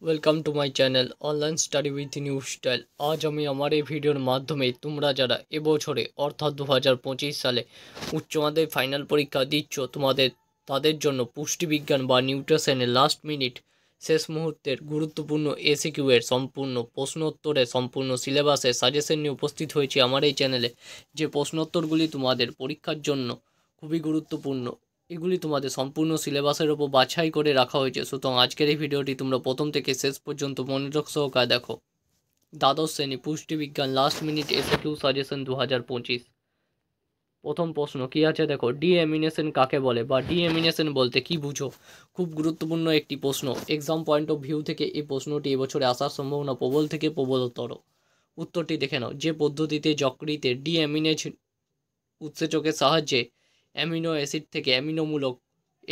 Welcome to my channel online study with new style. আজ আমি আমার এই ভিডিওর মাধ্যমে তোমরা যারা এবছরে অর্থাৎ 2025 সালে উচ্চ মাধ্যমিক ফাইনাল পরীক্ষা দিচ্ছ তাদের জন্য পুষ্টিবিজ্ঞান বা নিউট্রিশনের লাস্ট মিনিট শেষ মুহূর্তের গুরুত্বপূর্ণ এসিকিউ এর সম্পূর্ণ প্রশ্নোত্তরের সম্পূর্ণ সিলেবাসের সাজেশন নিয়ে উপস্থিত হয়েছি আমার এই চ্যানেলে। যে প্রশ্নোত্তরগুলি তোমাদের পরীক্ষার জন্য খুবই গুরুত্বপূর্ণ, এগুলি তোমাদের সম্পূর্ণ সিলেবাসের ওপর বাছাই করে রাখা হয়েছে। সুতরাং আজকের এই ভিডিওটি তোমরা প্রথম থেকে শেষ পর্যন্ত মনোযোগ সহকারে দেখো। দ্বাদশ শ্রেণী পুষ্টিবিজ্ঞান লাস্ট মিনিট এসএকিউ সাজেশন 2025। প্রথম প্রশ্ন কি আছে দেখো, ডিএমিনেশন কাকে বলে বা ডিএমিনেশন বলতে কি বুঝো? খুব গুরুত্বপূর্ণ একটি প্রশ্ন। এক্সাম পয়েন্ট অফ ভিউ থেকে এই প্রশ্নটি এবছরে আসার সম্ভাবনা প্রবল থেকে প্রবলতর। উত্তরটি দেখে নাও। যে পদ্ধতিতে যকৃতে ডিএমিনেজ উৎসেচকের সাহায্যে অ্যামিনো অ্যাসিড থেকে অ্যামিনোমূলক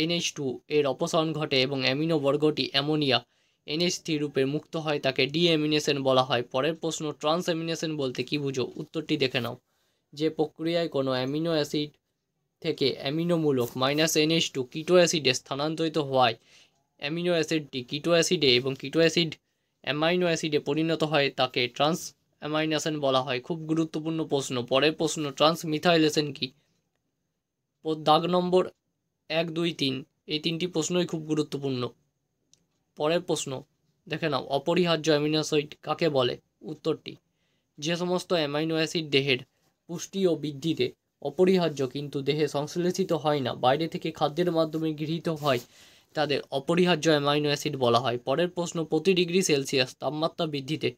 NH2 এর অপসারণ ঘটে এবং অ্যামিনো বর্গটি অ্যামোনিয়া NH3 রূপে মুক্ত হয় তাকে ডিএমিনেশন বলা হয়। পরের প্রশ্ন, ট্রান্সএমিনেশন বলতে কি বুঝো? উত্তরটি দেখে নাও। যে প্রক্রিয়ায় কোনো অ্যামিনো অ্যাসিড থেকে অ্যামিনোমূলক -NH2 কিটো অ্যাসিডে স্থানান্তরিত হওয়ায় অ্যামিনো অ্যাসিডটি কিটো অ্যাসিডে এবং কিটো অ্যাসিড অ্যামাইনো অ্যাসিডে পরিণত হয় তাকে ট্রান্সঅ্যামাইনেশন বলা হয়। খুব গুরুত্বপূর্ণ প্রশ্ন। পরের প্রশ্ন, ট্রান্সমিথাইলেশন কি? দাগ নম্বর 1, 2, 3 এই তিনটি প্রশ্নই খুব গুরুত্বপূর্ণ। পরের প্রশ্ন দেখে নাও, অপরিহার্য অ্যামিনো অ্যাসিড কাকে বলে? উত্তরটি, যে সমস্ত অ্যামাইনো অ্যাসিড দেহের পুষ্টি ও বৃদ্ধিতে অপরিহার্য কিন্তু দেহে সংশ্লেষিত হয় না, বাইরে থেকে খাদ্যের মাধ্যমে গৃহীত হয়, তাদের অপরিহার্য অ্যামাইনো অ্যাসিড বলা হয়। পরের প্রশ্ন, প্রতি ডিগ্রি সেলসিয়াস তাপমাত্রা বৃদ্ধিতে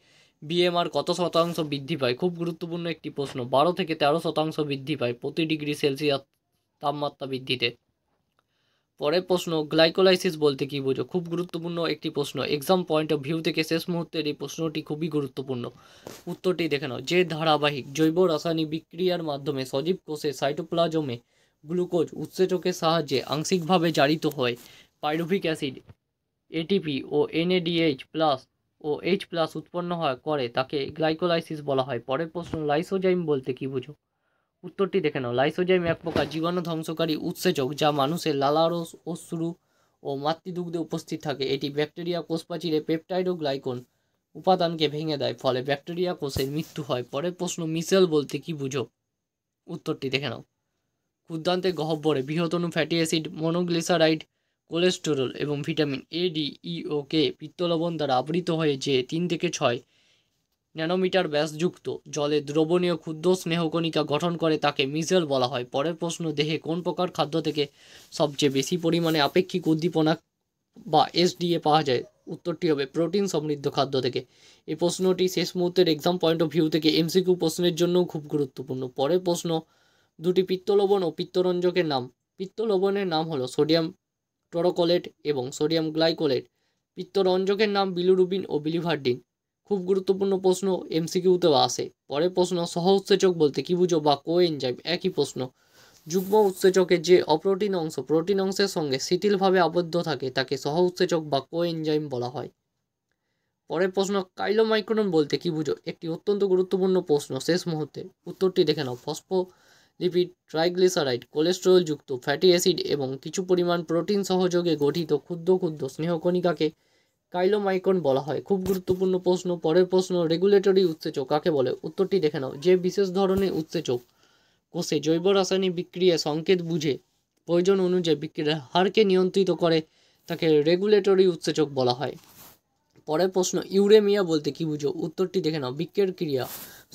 বিএমআর কত শতাংশ বৃদ্ধি পায়? খুব গুরুত্বপূর্ণ একটি প্রশ্ন। 12 থেকে 13% বৃদ্ধি পায় প্রতি ডিগ্রি সেলসিয়াস তাপমাত্রা বৃদ্ধিতে। পরের প্রশ্ন, গ্লাইকোলাইসিস বলতে কি বোঝো? খুব গুরুত্বপূর্ণ একটি প্রশ্ন। এক্সাম পয়েন্ট অফ ভিউ থেকে শেষ মুহূর্তের এই প্রশ্নটি খুবই গুরুত্বপূর্ণ। উত্তরটি দেখে নাও। যে ধারাবাহিক জৈব রাসায়নিক বিক্রিয়ার মাধ্যমে সজীব কোষে সাইটোপ্লাজমে গ্লুকোজ উৎসেচকের সাহায্যে আংশিকভাবে জারিত হয়, পাইরুভিক অ্যাসিড এটিপি ও NADH প্লাস ও H+ উৎপন্ন করে তাকে গ্লাইকোলাইসিস বলা হয়। পরের প্রশ্ন, লাইসোজাইম বলতে কি বোঝো? উত্তরটি দেখে নাও। লাইসোজাইম এক প্রকার জীবাণু ধ্বংসকারী উৎসেচক যা মানুষের লালারস, অশ্রু ও মাতৃদুগ্ধে উপস্থিত থাকে। এটি ব্যাকটেরিয়া কোষপ্রাচীরে পেপটাইড ও গ্লাইকন উপাদানকে ভেঙে দেয়, ফলে ব্যাকটেরিয়া কোষের মৃত্যু হয়। পরের প্রশ্ন, মিশেল বলতে কি বুঝো? উত্তরটি দেখে নাও। ক্ষুদ্রান্তে গহ্বরে বৃহৎ অণু ফ্যাটি অ্যাসিড, মনোগ্লিসারাইড, কোলেস্টেরল এবং ভিটামিন A, D, E ও K পিত্তলবণ দ্বারা আবৃত হয়ে যে 3 থেকে 6 ন্যানোমিটার ব্যাসযুক্ত জলে দ্রবণীয় ক্ষুদ্র স্নেহকণিকা গঠন করে তাকে মিশেল বলা হয়। পরের প্রশ্ন, দেহে কোন প্রকার খাদ্য থেকে সবচেয়ে বেশি পরিমাণে আপেক্ষিক উদ্দীপনা বা SDA পাওয়া যায়? উত্তরটি হবে প্রোটিন সমৃদ্ধ খাদ্য থেকে। এই প্রশ্নটি শেষ মুহূর্তের এক্সাম পয়েন্ট অফ ভিউ থেকে MCQ প্রশ্নের জন্যও খুব গুরুত্বপূর্ণ। পরের প্রশ্ন, দুটি পিত্তলবণ ও পিত্তরঞ্জকের নাম। পিত্তলবণের নাম হলো সোডিয়াম টরোকোলেট এবং সোডিয়াম গ্লাইকোলেট। পিত্তরঞ্জকের নাম বিলিরুবিন ও বিলিভার্ডিন। খুব গুরুত্বপূর্ণ প্রশ্ন, MCQতেও আসে। পরের প্রশ্ন, সহ উৎসেচক বলতে কি বুঝো বা কোএনজাইম? একই প্রশ্ন। যুগ্ম উৎসেচকের যে অপ্রোটিন অংশ প্রোটিন অংশের সঙ্গে শিথিলভাবে আবদ্ধ থাকে তাকে সহ উৎসেচক বা কোএনজাইম বলা হয়। পরের প্রশ্ন, কাইলোমাইক্রন বলতে কি বুঝো? একটি অত্যন্ত গুরুত্বপূর্ণ প্রশ্ন শেষ মুহূর্তে। উত্তরটি দেখে নাও। ফসফোলিপিড, ট্রাইগ্লিসারাইড, কোলেস্টেরল যুক্ত ফ্যাটি অ্যাসিড এবং কিছু পরিমাণ প্রোটিন সহযোগে গঠিত ক্ষুদ্র ক্ষুদ্র স্নেহকণিকাকে কাইলোমাইক্রন বলা হয়। খুব গুরুত্বপূর্ণ প্রশ্ন। পরের প্রশ্ন, রেগুলেটরি উৎসেচক কাকে বলে? উত্তরটি দেখে নাও। যে বিশেষ ধরনের উৎসেচক কোষে জৈব রাসায়নিক বিক্রিয়ার সংকেত বুঝে প্রয়োজন অনুযায়ী বিক্রিয়ার হারকে নিয়ন্ত্রিত করে তাকে রেগুলেটরি উৎসেচক বলা হয়। পরের প্রশ্ন, ইউরেমিয়া বলতে কি বুঝো? উত্তরটি দেখে নাও। বৃক্কের ক্রিয়া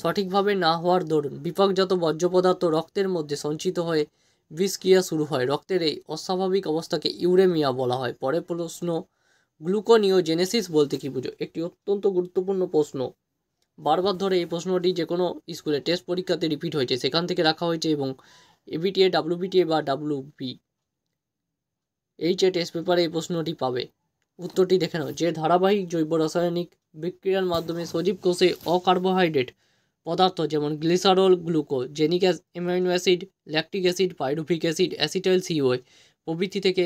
সঠিকভাবে না হওয়ার দরুন বিপাকজাত বর্জ্য পদার্থ রক্তের মধ্যে সঞ্চিত হয়ে বিষক্রিয়া শুরু হয়। রক্তের এই অস্বাভাবিক অবস্থাকে ইউরেমিয়া বলা হয়। পরের প্রশ্ন, গ্লুকোনিওজেনেসিস বলতে কি বুঝো? একটি অত্যন্ত গুরুত্বপূর্ণ প্রশ্ন। বারবার ধরে এই প্রশ্নটি যে কোনো স্কুলে টেস্ট পরীক্ষাতে রিপিট হয়েছে, সেখান থেকে রাখা হয়েছে এবং ABTA, WBTA বা WBH টেস্ট পেপারে এই প্রশ্নটি পাবে। উত্তরটি দেখে নাও। যে ধারাবাহিক জৈব রাসায়নিক বিক্রিয়ার মাধ্যমে সজীব কোষে অকার্বোহাইড্রেট পদার্থ যেমন glycerol, glucogenic amino acid, lactic acid, pyruvic acid, acetyl CoA প্রভৃতি থেকে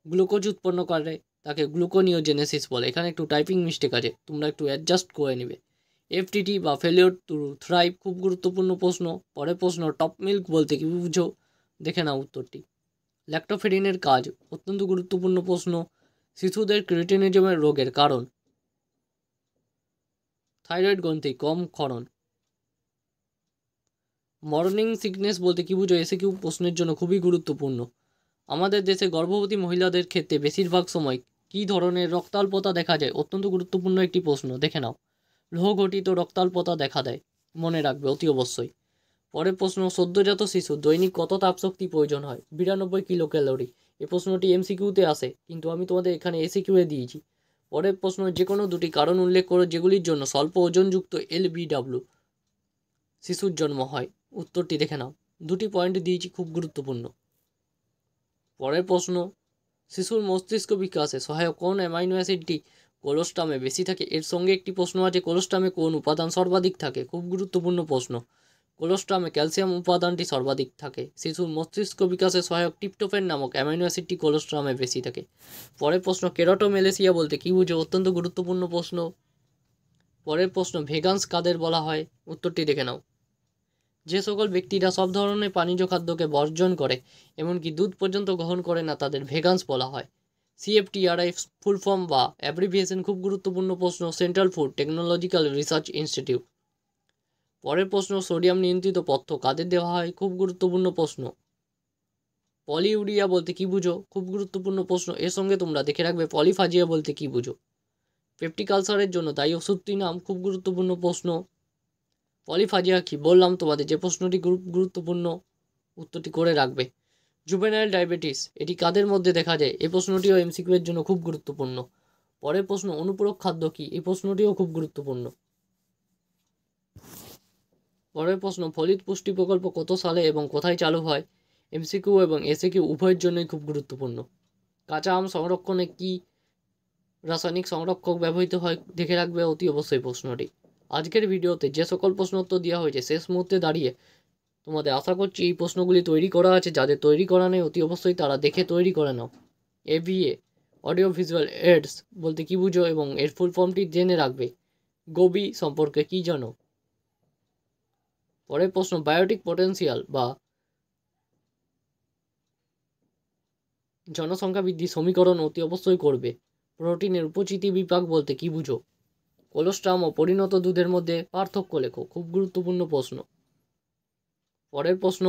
গ্লুকোজ উৎপন্ন করে তাকে গ্লুকোনিওজেনেসিস বলে। এখানে একটু টাইপিং মিস্টেক আছে, তোমরা একটু অ্যাডজাস্ট করে নেবে। FTT বা ফেলিওর টু থ্রাইভ খুব গুরুত্বপূর্ণ প্রশ্ন। পরের প্রশ্ন, টপ মিল্ক বলতে কি বুঝো? দেখে নাও উত্তরটি। ল্যাক্টোফেরিনের কাজ অত্যন্ত গুরুত্বপূর্ণ প্রশ্ন। শিশুদের ক্রিটিনিজমের রোগের কারণ, থাইরয়েড গ্রন্থি কম ক্ষরণ। মর্নিং সিকনেস বলতে কি বুঝো? এসিকিউ প্রশ্নের জন্য খুবই গুরুত্বপূর্ণ। আমাদের দেশে গর্ভবতী মহিলাদের ক্ষেত্রে বেশিরভাগ সময় কী ধরনের রক্তাল্পতা দেখা যায়? অত্যন্ত গুরুত্বপূর্ণ একটি প্রশ্ন, দেখে নাও। লোহ ঘটিত রক্তাল্পতা দেখা দেয়, মনে রাখবে অতি অবশ্যই। পরের প্রশ্ন, সদ্যজাত শিশু দৈনিক কত তাপশক্তি প্রয়োজন হয়? 92 কিলো ক্যালোরি। এই প্রশ্নটি এমসিকিউতে আসে, কিন্তু আমি তোমাদের এখানে এসিকিউয়ে দিয়েছি। পরের প্রশ্ন, যে কোনো দুটি কারণ উল্লেখ করো যেগুলির জন্য স্বল্প ওজনযুক্ত এলবিডব্লিউ শিশুর জন্ম হয়। উত্তরটি দেখে নাও, দুটি পয়েন্ট দিয়েছি, খুব গুরুত্বপূর্ণ। পরের প্রশ্ন, শিশুর মস্তিষ্ক বিকাশে সহায়ক কোন অ্যামাইনো অ্যাসিডটি কোলোস্টামে বেশি থাকে? এর সঙ্গে একটি প্রশ্ন আছে, কোলোস্টামে কোন উপাদান সর্বাধিক থাকে? খুব গুরুত্বপূর্ণ প্রশ্ন। কোলোস্টামে ক্যালসিয়াম উপাদানটি সর্বাধিক থাকে। শিশুর মস্তিষ্ক বিকাশে সহায়ক ট্রিপ্টোফ্যান নামক অ্যামাইনো অ্যাসিডটি কোলোস্টামে বেশি থাকে। পরের প্রশ্ন, কেরাটোমেলেসিয়া বলতে কি বুঝো? অত্যন্ত গুরুত্বপূর্ণ প্রশ্ন। পরের প্রশ্ন, ভেগানস কাদের বলা হয়? উত্তরটি দেখে নাও। যে সকল ব্যক্তিরা সব ধরনের প্রাণীজ খাদ্যকে বর্জন করে, এমনকি দুধ পর্যন্ত গ্রহণ করে না, তাদের ভেগানস বলা হয়। CFTRI ফুল ফর্ম বা অ্যাব্রিভিয়েশন, খুব গুরুত্বপূর্ণ প্রশ্ন, central food technological research institute. পরের প্রশ্ন, সোডিয়াম নিয়ন্ত্রিত পথ্য কাদের দেওয়া হয়? খুব গুরুত্বপূর্ণ প্রশ্ন। পলিউরিয়া বলতে কি বুঝো? খুব গুরুত্বপূর্ণ প্রশ্ন। এর সঙ্গে তোমরা দেখে রাখবে পলিফাজিয়া বলতে কি বুঝো। পেপটিক আলসারের জন্য দায়ী ওষুধটির নাম, খুব গুরুত্বপূর্ণ প্রশ্ন। পলিফাজিয়া কি বললাম তোমাদের, যে প্রশ্নটি গুরুত্বপূর্ণ, উত্তরটি করে রাখবে। জুভেনাইল ডায়াবেটিস এটি কাদের মধ্যে দেখা যায়? এই প্রশ্নটিও এমসিকিউ এর জন্য খুব গুরুত্বপূর্ণ। পরের প্রশ্ন, অনুপূরক খাদ্য কি? এই প্রশ্নটিও খুব গুরুত্বপূর্ণ। পরের প্রশ্ন, ফলিত পুষ্টি প্রকল্প কত সালে এবং কোথায় চালু হয়? এমসিকিউ এবং এসিকিউ উভয়ের জন্যই খুব গুরুত্বপূর্ণ। কাঁচা আম সংরক্ষণে কি রাসায়নিক সংরক্ষক ব্যবহৃত হয়? দেখে রাখবে অতি অবশ্যই প্রশ্নটি। আজকের ভিডিওতে যে সকল প্রশ্ন উত্তর দেওয়া হয়েছে, শেষ মুহূর্তে দাঁড়িয়ে তোমাদের আশা করছি এই প্রশ্নগুলি তৈরি করা আছে। যাদের তৈরি করা নেই, অতি অবশ্যই তারা দেখে তৈরি করে নাও। AVA অডিও ভিজুয়াল এডস বলতে কি বুঝো এবং এর ফুল ফর্মটি জেনে রাখবে। গোবি সম্পর্কে কি জানো? পরের প্রশ্ন, বায়োটিক পটেনশিয়াল বা জনসংখ্যা বৃদ্ধি সমীকরণ অতি অবশ্যই করবে। প্রোটিনের উপচিতি বিপাক বলতে কি বুঝো? কোলোস্ট্রাম ও পরিণত দুধের মধ্যে পার্থক্য লেখো। খুব গুরুত্বপূর্ণ প্রশ্ন। পরের প্রশ্ন,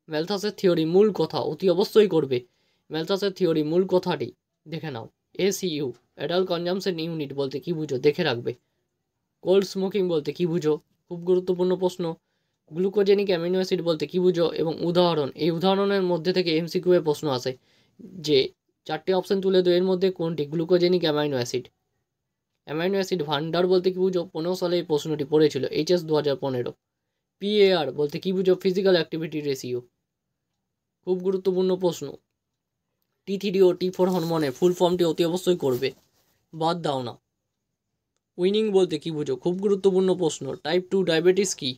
ম্যালথাসের থিওরি মূল কথা অতি অবশ্যই করবে। ম্যালথাসের থিওরি মূল কথাটি দেখে নাও। ACU অ্যাডাল্ট কনজামশন ইউনিট বলতে কি বুঝো? দেখে রাখবে। কোল্ড স্মোকিং বলতে কি বুঝো? খুব গুরুত্বপূর্ণ প্রশ্ন। গ্লুকোজেনিক অ্যামিনো অ্যাসিড বলতে কি বুঝো এবং উদাহরণ, এই উদাহরণের মধ্যে থেকে এমসিকিউ এর প্রশ্ন আসে যে চারটে অপশন তুলে দেয়, এর মধ্যে কোনটি glucogenic amino acid. Amino acid ভান্ডার বলতে কি বুঝো? 15 সালে এই প্রশ্নটি পড়েছিল, HS 2015। PAR বলতে কি বুঝো? Physical activity ratio. খুব গুরুত্বপূর্ণ প্রশ্ন। T3 ও T4 হরমোনের ফুল ফর্মটি অতি অবশ্যই করবে, বাদ দাও না। উইনিং বলতে কি বুঝো? খুব গুরুত্বপূর্ণ প্রশ্ন। টাইপ 2 ডায়াবেটিস কি?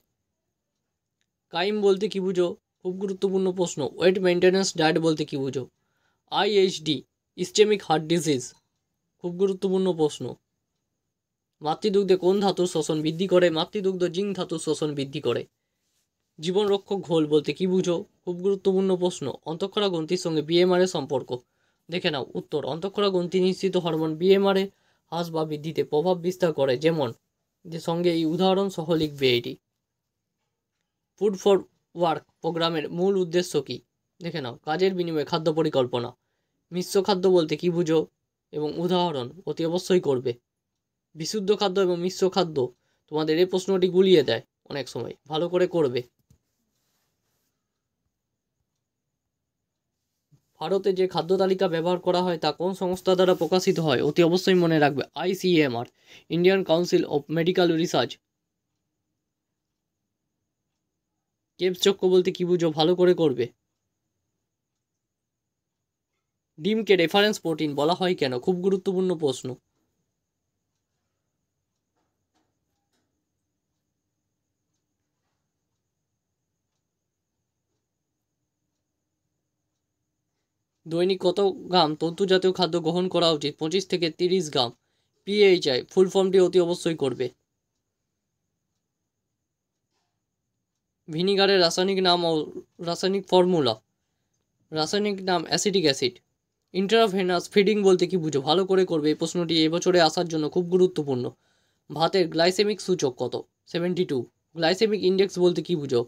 কাইম বলতে কি বুঝো? খুব গুরুত্বপূর্ণ প্রশ্ন। ওয়েট মেনটেন্যান্স ডায়েট বলতে কি বুঝো? IHD ইসচেমিক হার্ট ডিজিজ, খুব গুরুত্বপূর্ণ প্রশ্ন। মাতৃদুগ্ধে কোন ধাতুর শোষণ বৃদ্ধি করে? মাতৃদুগ্ধ জিঙ্ক ধাতুর শোষণ বৃদ্ধি করে। জীবনরক্ষক ঘোল বলতে কি বুঝো? খুব গুরুত্বপূর্ণ প্রশ্ন। অন্তঃক্ষরা গ্রন্থির সঙ্গে BMR এর সম্পর্ক দেখে নাও। উত্তর, অন্তঃক্ষরা গ্রন্থি নিঃসৃত হরমোন BMR এর হ্রাস বা বৃদ্ধিতে প্রভাব বিস্তার করে, যেমন যে সঙ্গে এই উদাহরণ সহ লিখবে এটি। ফুড ফর ওয়ার্ক প্রোগ্রামের মূল উদ্দেশ্য কি? দেখে নাও। কাজের বিনিময়ে খাদ্য পরিকল্পনা। মিশ্র খাদ্য বলতে কি বুঝো এবং উদাহরণ অতি অবশ্যই করবে। বিশুদ্ধ খাদ্য এবং মিশ্র খাদ্য, তোমাদের এই প্রশ্নটি গুলিয়ে দেয় অনেক সময়, ভালো করে করবে। ভারতে যে খাদ্য তালিকা ব্যবহার করা হয় তা কোন সংস্থা দ্বারা প্রকাশিত হয়? অতি অবশ্যই মনে রাখবে ICMR, Indian council of medical research. Krebs চক্র বলতে কি বুঝো? ভালো করে করবে। ডিমকে রেফারেন্স প্রোটিন বলা হয় কেন? খুব গুরুত্বপূর্ণ প্রশ্ন। দৈনিক কত গ্রাম তন্তু জাতীয় খাদ্য গ্রহণ করা উচিত? 25 থেকে 30 গ্রাম। PHI ফুল ফর্মটি অতি অবশ্যই করবে। ভিনিগারের রাসায়নিক নাম ও রাসায়নিক ফর্মুলা। রাসায়নিক নাম অ্যাসিটিক অ্যাসিড। ইন্ট্রাভেনাস ফিডিং বলতে কি বুঝো? ভালো করে করবে, এই প্রশ্নটি এবছরে আসার জন্য খুব গুরুত্বপূর্ণ। ভাতের গ্লাইসেমিক সূচক কত? 72। গ্লাইসেমিক ইন্ডেক্স বলতে কি বুঝো?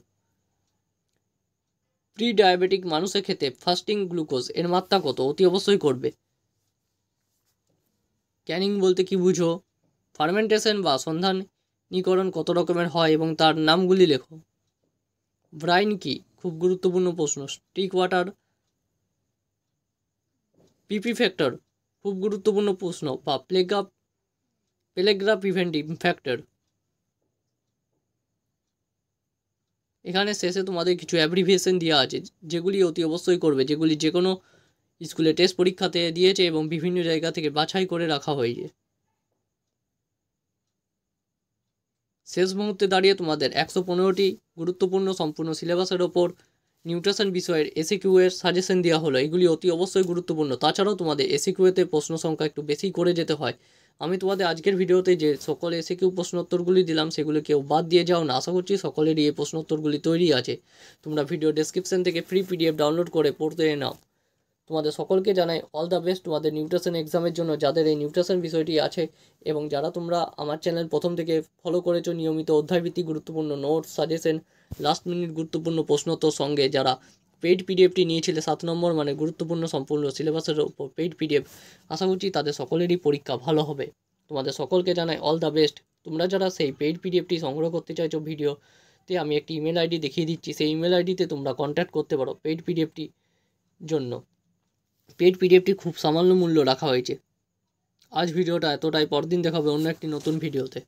প্রি ডায়াবেটিক মানুষের ক্ষেত্রে ফাস্টিং গ্লুকোজ এর মাত্রা কত? অতি অবশ্যই করবে। ক্যানিং বলতে কি বুঝো? ফার্মেন্টেশন বা সন্ধানীকরণ কত রকমের হয় এবং তার নামগুলি লেখো। ব্রাইন কি? খুব গুরুত্বপূর্ণ প্রশ্ন। স্টিক ওয়াটার, পিপি ফ্যাক্টর, খুব গুরুত্বপূর্ণ প্রশ্ন। বা প্লেগ্রা প্রিভেন্টিভ ফ্যাক্টর। এখানে শেষে তোমাদের কিছু অ্যাব্রিভিয়েশন দেওয়া আছে, যেগুলি অতি অবশ্যই করবে, যেগুলি যে কোনো স্কুলে টেস্ট পরীক্ষাতে দিয়েছে এবং বিভিন্ন জায়গা থেকে বাছাই করে রাখা হয়েছে। শেষ মুহূর্তে দাঁড়িয়ে তোমাদের 115টি গুরুত্বপূর্ণ সম্পূর্ণ সিলেবাসের ওপর নিউট্রিশন বিষয়ের এসিকিউ এর সাজেশন দেওয়া হলো। এগুলি অতি অবশ্যই গুরুত্বপূর্ণ। তাছাড়াও তোমাদের এসিকিউতে প্রশ্ন সংখ্যা একটু বেশি করে যেতে হয়। আমি তোমাদের আজকের ভিডিওতে যে সকল এসিকিউ প্রশ্নোত্তরগুলি দিলাম সেগুলো কেউ বাদ দিয়ে যাও না। আশা করছি সকলেরই এই প্রশ্নোত্তরগুলি তৈরি আছে। তোমরা ভিডিও ডেসক্রিপশন থেকে ফ্রি পিডিএফ ডাউনলোড করে পড়তে নাও। তোমাদের সকলকে জানাই অল দ্য বেস্ট তোমাদের নিউট্রিশন এক্সামের জন্য, যাদের এই নিউট্রিশন বিষয়টি আছে এবং যারা তোমরা আমার চ্যানেল প্রথম থেকে ফলো করেছো, নিয়মিত অধ্যায়ভিত্তিক গুরুত্বপূর্ণ নোটস, সাজেশন, লাস্ট মিনিট গুরুত্বপূর্ণ প্রশ্নোত্তর সঙ্গে যারা পেইড পিডিএফটি নিয়েছিলে 7 নম্বর মানে গুরুত্বপূর্ণ সম্পূর্ণ সিলেবাসের উপর পেইড পিডিএফ, আশা করছি তাদের সকলেরই পরীক্ষা ভালো হবে। তোমাদের সকলকে জানাই অল দ্য বেস্ট। তোমরা যারা সেই পেইড পিডিএফটি সংগ্রহ করতে চাইছো, ভিডিওতে আমি একটি ইমেল আইডি দেখিয়ে দিচ্ছি, সেই ইমেল আইডিতে তোমরা কন্ট্যাক্ট করতে পারো পেইড পিডিএফটি জন্য। পেইড পিডিএফটি খুব সামান্য মূল্য রাখা হয়েছে। আজ ভিডিওটা এতটাই, পরদিন দেখাবে অন্য একটি নতুন ভিডিওতে।